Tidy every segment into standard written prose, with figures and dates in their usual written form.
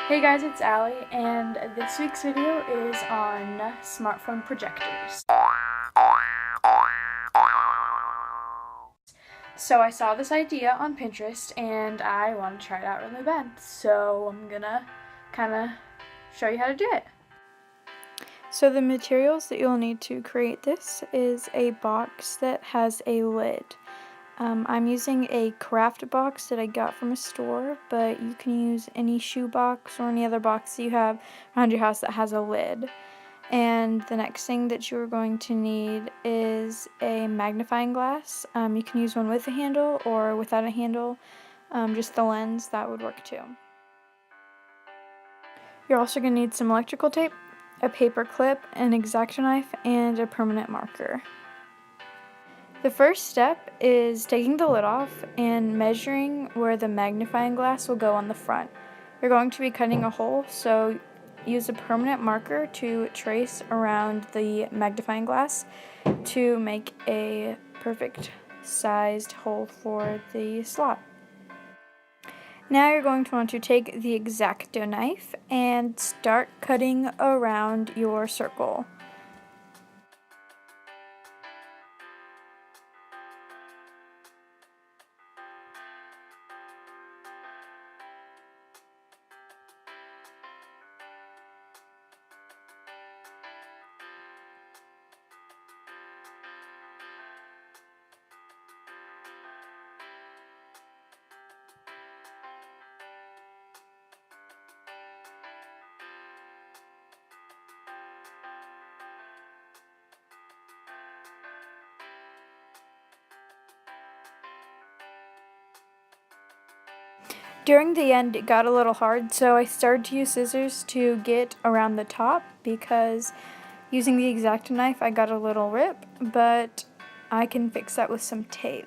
Hey guys, it's Allie, and this week's video is on smartphone projectors. So I saw this idea on Pinterest and I want to try it out really bad. So I'm gonna kind of show you how to do it. So the materials that you'll need to create this is a box that has a lid. I'm using a craft box that I got from a store, but you can use any shoe box or any other box that you have around your house that has a lid. And the next thing that you're going to need is a magnifying glass. You can use one with a handle or without a handle, just the lens, that would work too. You're also going to need some electrical tape, a paper clip, an X-Acto knife, and a permanent marker. The first step is taking the lid off and measuring where the magnifying glass will go on the front. You're going to be cutting a hole, so use a permanent marker to trace around the magnifying glass to make a perfect sized hole for the slot. Now you're going to want to take the X-Acto knife and start cutting around your circle. During the end, it got a little hard, so I started to use scissors to get around the top because using the X-Acto knife, I got a little rip, but I can fix that with some tape.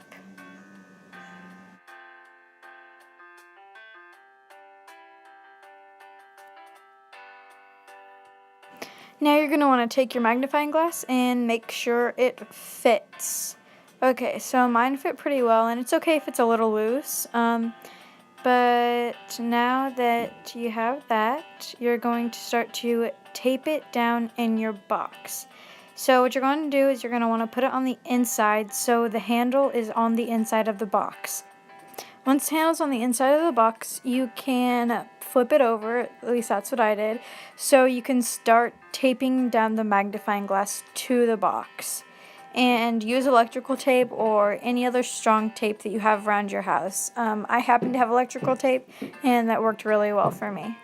Now you're going to want to take your magnifying glass and make sure it fits. Okay, so mine fit pretty well, and it's okay if it's a little loose. But now that you have that, you're going to start to tape it down in your box. So what you're going to do is you're going to want to put it on the inside so the handle is on the inside of the box. Once the handle's on the inside of the box, you can flip it over, at least that's what I did, so you can start taping down the magnifying glass to the box. And use electrical tape or any other strong tape that you have around your house. I happen to have electrical tape, and that worked really well for me.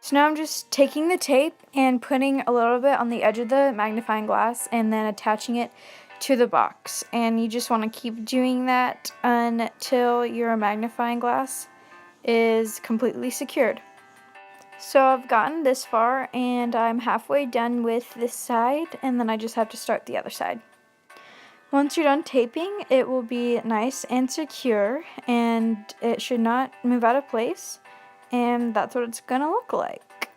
So now I'm just taking the tape and putting a little bit on the edge of the magnifying glass and then attaching it to the box. And you just want to keep doing that until your magnifying glass is completely secured. So I've gotten this far and I'm halfway done with this side, and then I just have to start the other side. Once you're done taping, it will be nice and secure, and it should not move out of place, and that's what it's gonna look like.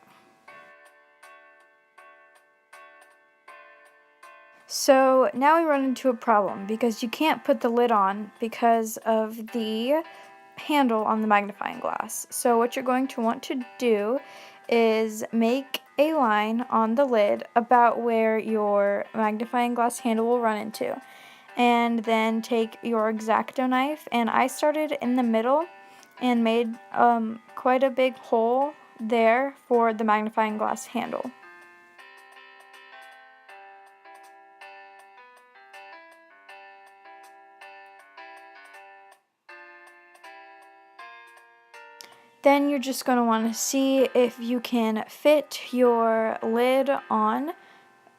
So now we run into a problem because you can't put the lid on because of the handle on the magnifying glass. So what you're going to want to do is make a line on the lid about where your magnifying glass handle will run into. And then take your X-Acto knife, and I started in the middle and made quite a big hole there for the magnifying glass handle. Then you're just going to want to see if you can fit your lid on,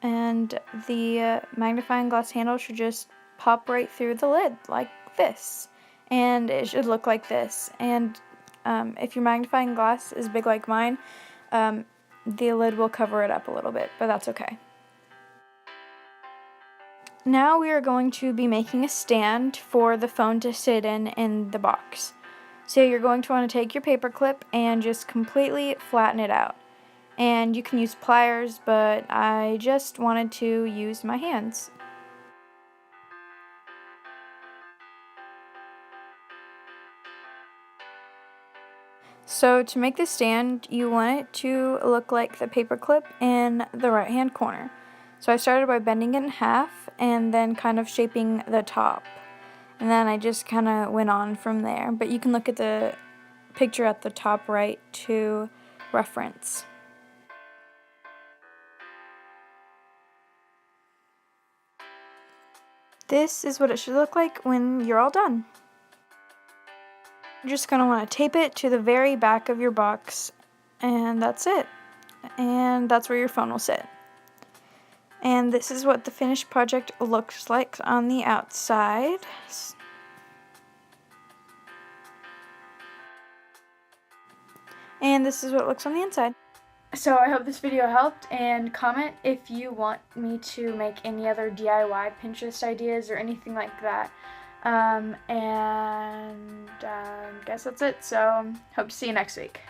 and the magnifying glass handle should just pop right through the lid like this, and it should look like this. And if your magnifying glass is big like mine, the lid will cover it up a little bit, but that's okay. Now we are going to be making a stand for the phone to sit in the box. So you're going to want to take your paper clip and just completely flatten it out. And you can use pliers, but I just wanted to use my hands. So to make this stand, you want it to look like the paper clip in the right hand corner. So I started by bending it in half and then kind of shaping the top. And then I just kind of went on from there. But you can look at the picture at the top right to reference. This is what it should look like when you're all done. You're just going to want to tape it to the very back of your box, and that's it. And that's where your phone will sit. And this is what the finished project looks like on the outside. And this is what it looks on the inside. So I hope this video helped, and comment if you want me to make any other DIY Pinterest ideas or anything like that. And guess that's it. So hope to see you next week.